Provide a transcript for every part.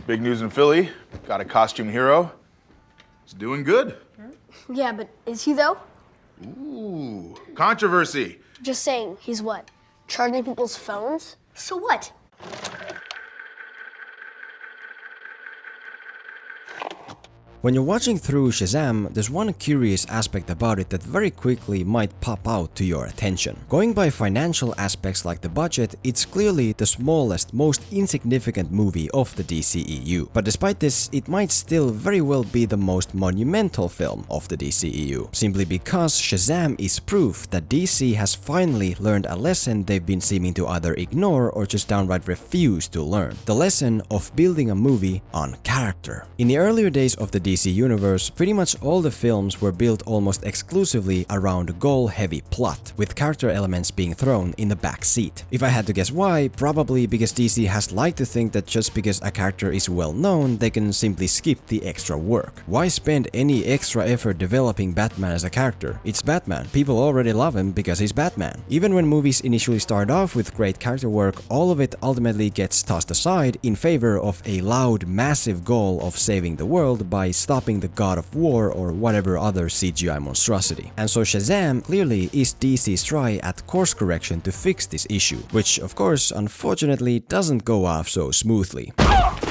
Big news in Philly. Got a costume hero. He's doing good. Yeah, but is he though? Ooh, controversy. Just saying, he's what? Charging people's phones? So what? When you're watching through Shazam, there's one curious aspect about it that very quickly might pop out to your attention. Going by financial aspects like the budget, it's clearly the smallest, most insignificant movie of the DCEU. But despite this, it might still very well be the most monumental film of the DCEU, simply because Shazam is proof that DC has finally learned a lesson they've been seeming to either ignore or just downright refuse to learn. The lesson of building a movie on character. In the earlier days of the DC universe, pretty much all the films were built almost exclusively around goal-heavy plot, with character elements being thrown in the back seat. If I had to guess why, probably because DC has liked to think that just because a character is well known, they can simply skip the extra work. Why spend any extra effort developing Batman as a character? It's Batman. People already love him because he's Batman. Even when movies initially start off with great character work, all of it ultimately gets tossed aside in favor of a loud, massive goal of saving the world by stopping the God of War or whatever other CGI monstrosity. And so Shazam clearly is DC's try at course correction to fix this issue, which of course unfortunately doesn't go off so smoothly.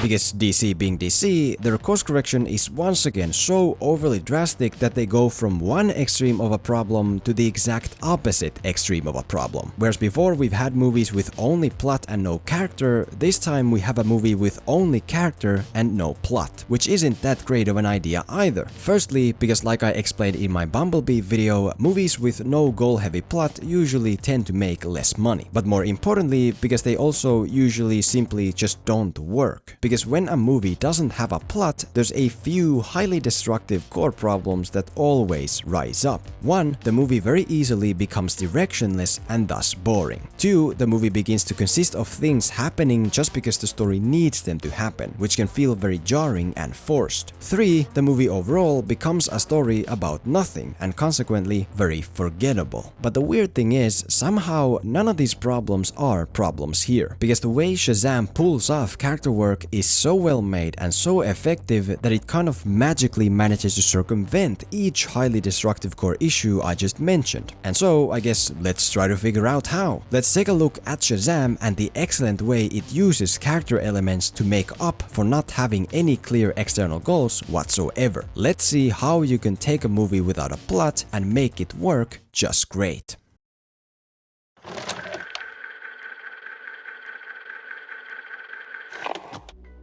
Because DC being DC, their course correction is once again so overly drastic that they go from one extreme of a problem to the exact opposite extreme of a problem. Whereas before we've had movies with only plot and no character, this time we have a movie with only character and no plot, which isn't that great of an idea either. Firstly, because like I explained in my Bumblebee video, movies with no goal-heavy plot usually tend to make less money. But more importantly, because they also usually simply just don't work. Because when a movie doesn't have a plot, there's a few highly destructive core problems that always rise up. 1. The movie very easily becomes directionless and thus boring. 2. The movie begins to consist of things happening just because the story needs them to happen, which can feel very jarring and forced. 3. The movie overall becomes a story about nothing and consequently very forgettable. But the weird thing is, somehow none of these problems are problems here, because the way Shazam pulls off character work is so well made and so effective that it kind of magically manages to circumvent each highly destructive core issue I just mentioned. And so I guess let's try to figure out how. Let's take a look at Shazam and the excellent way it uses character elements to make up for not having any clear external goals whatsoever. Let's see how you can take a movie without a plot and make it work just great.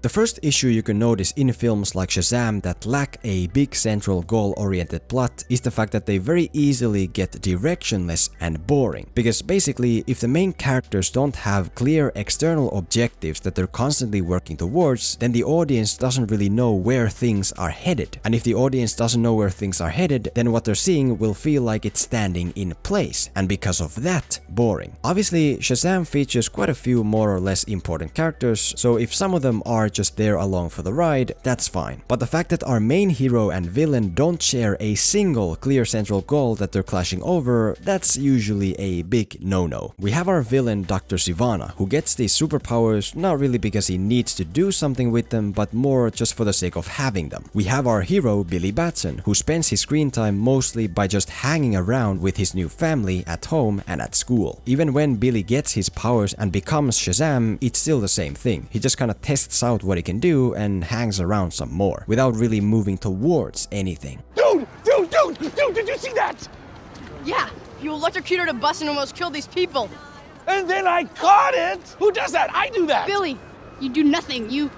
The first issue you can notice in films like Shazam that lack a big central goal-oriented plot is the fact that they very easily get directionless and boring. Because basically, if the main characters don't have clear external objectives that they're constantly working towards, then the audience doesn't really know where things are headed. And if the audience doesn't know where things are headed, then what they're seeing will feel like it's standing in place. And because of that, boring. Obviously, Shazam features quite a few more or less important characters, so if some of them are just there along for the ride, that's fine. But the fact that our main hero and villain don't share a single clear central goal that they're clashing over, that's usually a big no-no. We have our villain Dr. Sivana, who gets these superpowers not really because he needs to do something with them, but more just for the sake of having them. We have our hero Billy Batson, who spends his screen time mostly by just hanging around with his new family at home and at school. Even when Billy gets his powers and becomes Shazam, it's still the same thing. He just kind of tests out what he can do and hangs around some more, without really moving towards anything. Dude, did you see that? Yeah, you electrocuted a bus and almost killed these people. And then I caught it! Who does that? I do that! Billy, you do nothing. You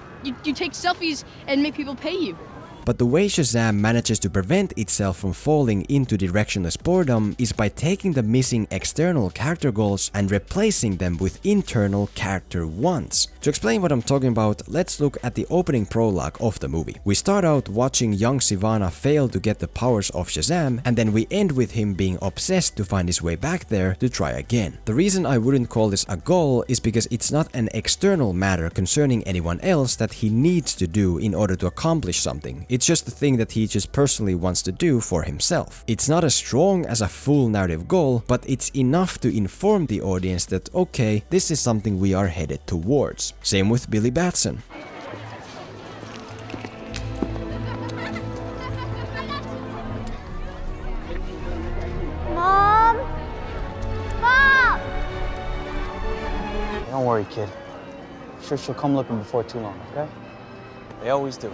take selfies and make people pay you. But the way Shazam manages to prevent itself from falling into directionless boredom is by taking the missing external character goals and replacing them with internal character wants. To explain what I'm talking about, let's look at the opening prologue of the movie. We start out watching young Sivana fail to get the powers of Shazam, and then we end with him being obsessed to find his way back there to try again. The reason I wouldn't call this a goal is because it's not an external matter concerning anyone else that he needs to do in order to accomplish something. It's just the thing that he just personally wants to do for himself. It's not as strong as a full narrative goal, but it's enough to inform the audience that okay, this is something we are headed towards. Same with Billy Batson. worry, kid. Sure she'll come looking before too long, okay? They always do.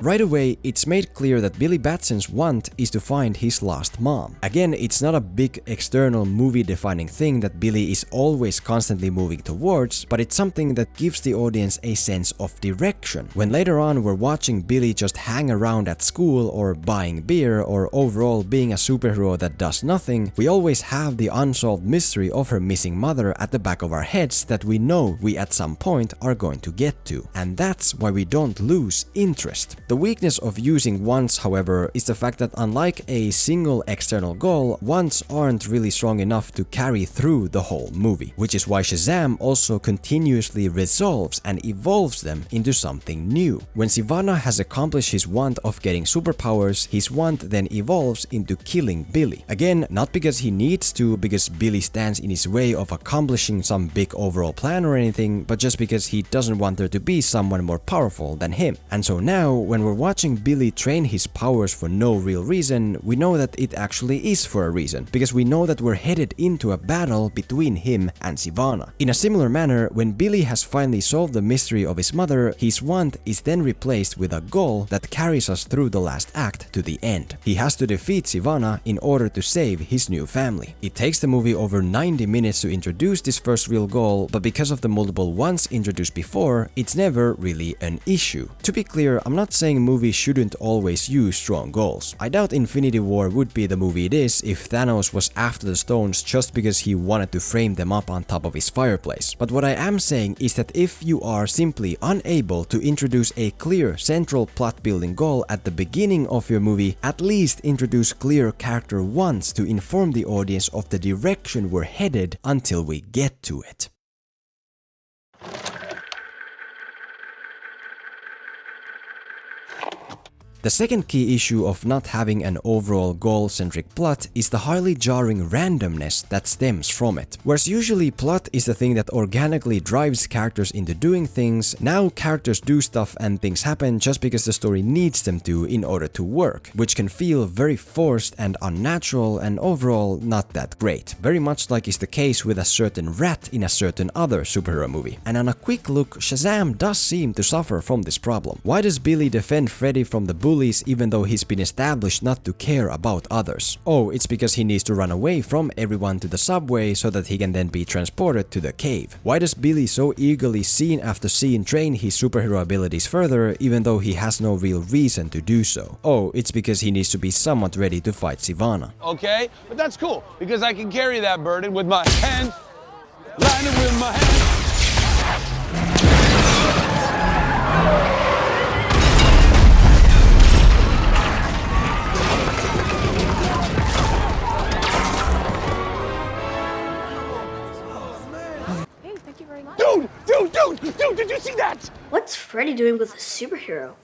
Right away, it's made clear that Billy Batson's want is to find his lost mom. Again, it's not a big external movie-defining thing that Billy is always constantly moving towards, but it's something that gives the audience a sense of direction. When later on we're watching Billy just hang around at school or buying beer or overall being a superhero that does nothing, we always have the unsolved mystery of her missing mother at the back of our heads that we know we at some point are going to get to. And that's why we don't lose interest. The weakness of using wants, however, is the fact that unlike a single external goal, wants aren't really strong enough to carry through the whole movie, which is why Shazam also continuously resolves and evolves them into something new. When Sivana has accomplished his want of getting superpowers, his want then evolves into killing Billy. Again, not because he needs to, because Billy stands in his way of accomplishing some big overall plan or anything, but just because he doesn't want there to be someone more powerful than him. And so now, when we're watching Billy train his powers for no real reason, we know that it actually is for a reason, because we know that we're headed into a battle between him and Sivana. In a similar manner, when Billy has finally solved the mystery of his mother, his want is then replaced with a goal that carries us through the last act to the end. He has to defeat Sivana in order to save his new family. It takes the movie over 90 minutes to introduce this first real goal, but because of the multiple wants introduced before, it's never really an issue. To be clear, I'm not saying movies shouldn't always use strong goals. I doubt Infinity War would be the movie it is if Thanos was after the stones just because he wanted to frame them up on top of his fireplace. But what I am saying is that if you are simply unable to introduce a clear central plot building goal at the beginning of your movie, at least introduce clear character wants to inform the audience of the direction we're headed until we get to it. The second key issue of not having an overall goal-centric plot is the highly jarring randomness that stems from it. Whereas usually plot is the thing that organically drives characters into doing things, now characters do stuff and things happen just because the story needs them to in order to work, which can feel very forced and unnatural and overall not that great. Very much like is the case with a certain rat in a certain other superhero movie. And on a quick look, Shazam does seem to suffer from this problem. Why does Billy defend Freddy from the bullies even though he's been established not to care about others? Oh, it's because he needs to run away from everyone to the subway so that he can then be transported to the cave. Why does Billy so eagerly scene after scene train his superhero abilities further even though he has no real reason to do so? Oh, it's because he needs to be somewhat ready to fight Sivana. Okay, but that's cool because I can carry that burden with my hands, line it with my hands. Dude, did you see that? What's Freddy doing with a superhero?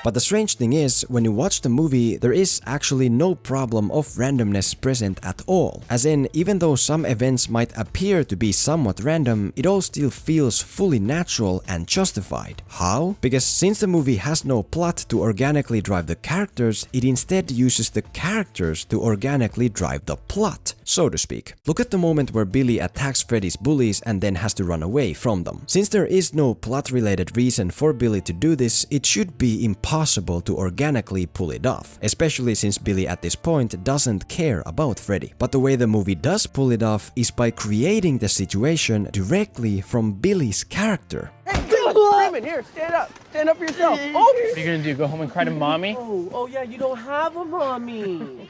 But the strange thing is, when you watch the movie, there is actually no problem of randomness present at all. As in, even though some events might appear to be somewhat random, it all still feels fully natural and justified. How? Because since the movie has no plot to organically drive the characters, it instead uses the characters to organically drive the plot, so to speak. Look at the moment where Billy attacks Freddy's bullies and then has to run away from them. Since there is no plot-related reason for Billy to do this, it should be impossible to organically pull it off, especially since Billy at this point doesn't care about Freddy. But the way the movie does pull it off is by creating the situation directly from Billy's character. Hey, Freeman, here, stand up. Stand up for yourself. Oh. What are you gonna do, go home and cry to mommy? Oh yeah, you don't have a mommy.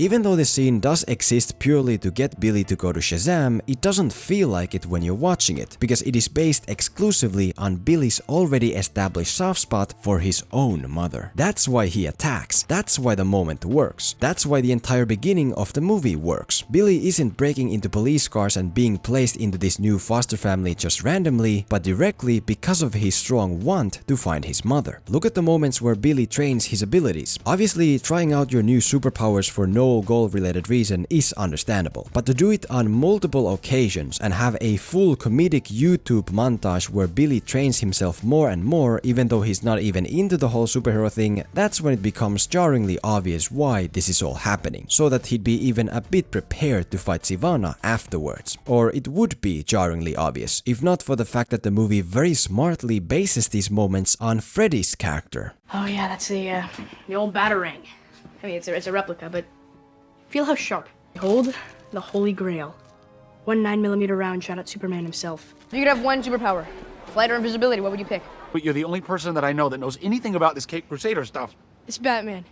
Even though the scene does exist purely to get Billy to go to Shazam, it doesn't feel like it when you're watching it, because it is based exclusively on Billy's already established soft spot for his own mother. That's why he attacks, that's why the moment works, that's why the entire beginning of the movie works. Billy isn't breaking into police cars and being placed into this new foster family just randomly, but directly because of his strong want to find his mother. Look at the moments where Billy trains his abilities. Obviously, trying out your new superpowers for no sole goal-related reason is understandable. But to do it on multiple occasions and have a full comedic YouTube montage where Billy trains himself more and more even though he's not even into the whole superhero thing, that's when it becomes jarringly obvious why this is all happening, so that he'd be even a bit prepared to fight Sivana afterwards. Or it would be jarringly obvious, if not for the fact that the movie very smartly bases these moments on Freddy's character. Oh yeah, that's the old Batarang. I mean, it's a replica, but feel how sharp. Behold, the Holy Grail. 1 9mm round shot at Superman himself. If you could have one superpower, flight or invisibility, what would you pick? But you're the only person that I know that knows anything about this Cape Crusader stuff. It's Batman.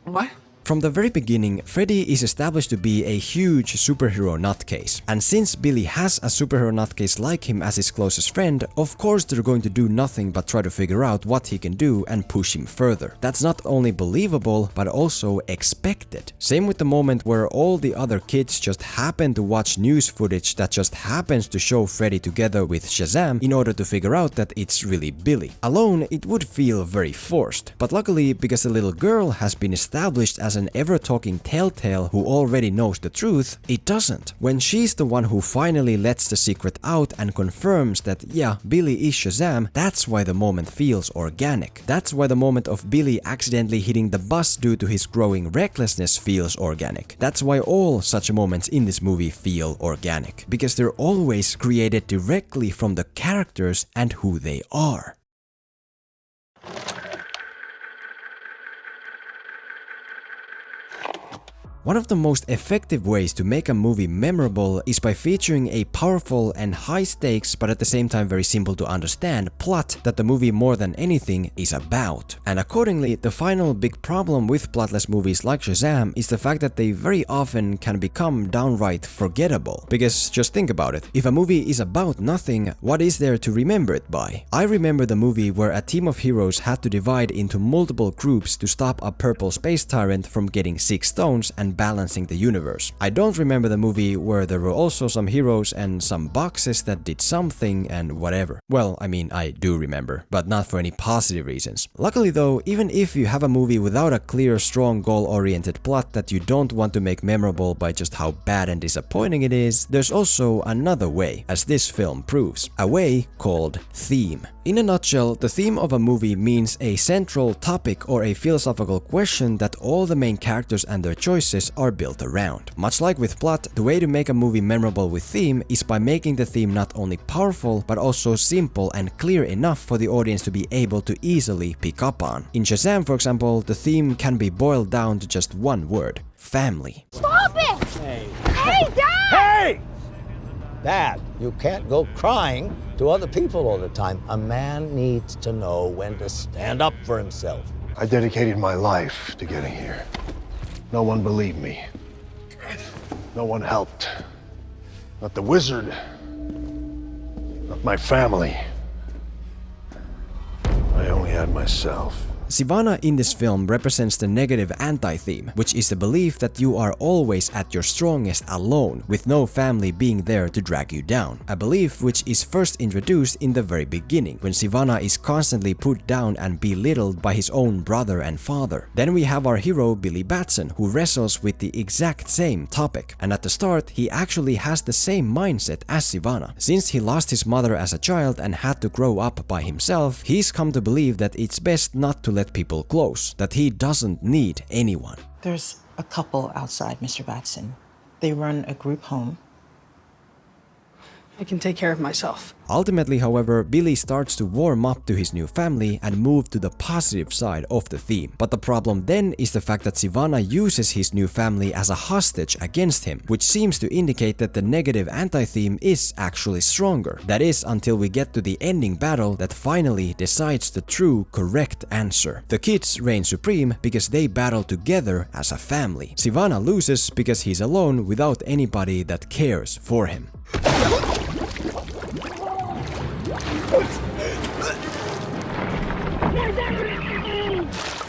What? From the very beginning, Freddy is established to be a huge superhero nutcase. And since Billy has a superhero nutcase like him as his closest friend, of course they're going to do nothing but try to figure out what he can do and push him further. That's not only believable, but also expected. Same with the moment where all the other kids just happen to watch news footage that just happens to show Freddy together with Shazam in order to figure out that it's really Billy. Alone, it would feel very forced. But luckily, because the little girl has been established as an ever-talking telltale who already knows the truth, it doesn't. When she's the one who finally lets the secret out and confirms that yeah, Billy is Shazam, that's why the moment feels organic. That's why the moment of Billy accidentally hitting the bus due to his growing recklessness feels organic. That's why all such moments in this movie feel organic. Because they're always created directly from the characters and who they are. One of the most effective ways to make a movie memorable is by featuring a powerful and high stakes but at the same time very simple to understand plot that the movie more than anything is about. And accordingly, the final big problem with plotless movies like Shazam is the fact that they very often can become downright forgettable. Because just think about it, if a movie is about nothing, what is there to remember it by? I remember the movie where a team of heroes had to divide into multiple groups to stop a purple space tyrant from getting 6 stones and balancing the universe. I don't remember the movie where there were also some heroes and some boxes that did something and whatever. Well, I mean, I do remember, but not for any positive reasons. Luckily though, even if you have a movie without a clear, strong, goal-oriented plot that you don't want to make memorable by just how bad and disappointing it is, there's also another way, as this film proves. A way called theme. In a nutshell, the theme of a movie means a central topic or a philosophical question that all the main characters and their choices are built around. Much like with plot, the way to make a movie memorable with theme is by making the theme not only powerful but also simple and clear enough for the audience to be able to easily pick up on. In Shazam, for example, the theme can be boiled down to just one word: family. Stop it! Hey. Hey, Dad! Hey! Dad, you can't go crying to other people all the time. A man needs to know when to stand up for himself. I dedicated my life to getting here. No one believed me. No one helped. Not the wizard. Not my family. I only had myself. Sivana in this film represents the negative anti-theme, which is the belief that you are always at your strongest alone, with no family being there to drag you down. A belief which is first introduced in the very beginning, when Sivana is constantly put down and belittled by his own brother and father. Then we have our hero Billy Batson, who wrestles with the exact same topic. And at the start, he actually has the same mindset as Sivana. Since he lost his mother as a child and had to grow up by himself, he's come to believe that it's best not to let people close, that he doesn't need anyone. There's a couple outside, Mr. Batson. They run a group home. I can take care of myself. Ultimately, however, Billy starts to warm up to his new family and move to the positive side of the theme. But the problem then is the fact that Sivana uses his new family as a hostage against him, which seems to indicate that the negative anti-theme is actually stronger. That is, until we get to the ending battle that finally decides the true, correct answer. The kids reign supreme because they battle together as a family. Sivana loses because he's alone without anybody that cares for him.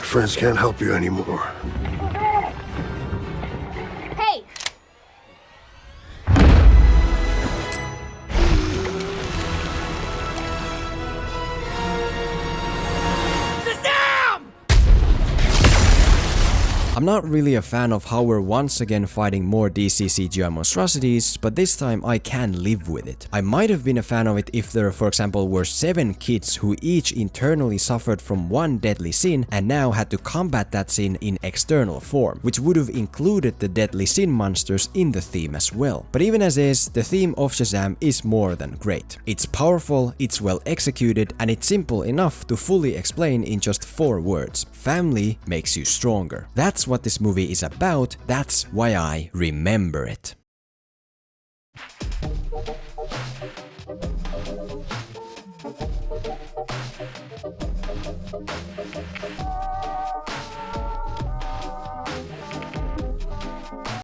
Friends can't help you anymore. Hey! I'm not really a fan of how we're once again fighting more DC CGI monstrosities, but this time I can live with it. I might have been a fan of it if there, for example, were 7 kids who each internally suffered from one deadly sin and now had to combat that sin in external form, which would have included the deadly sin monsters in the theme as well. But even as is, the theme of Shazam is more than great. It's powerful, it's well executed, and it's simple enough to fully explain in just 4 words. Family makes you stronger. That's what this movie is about, that's why I remember it.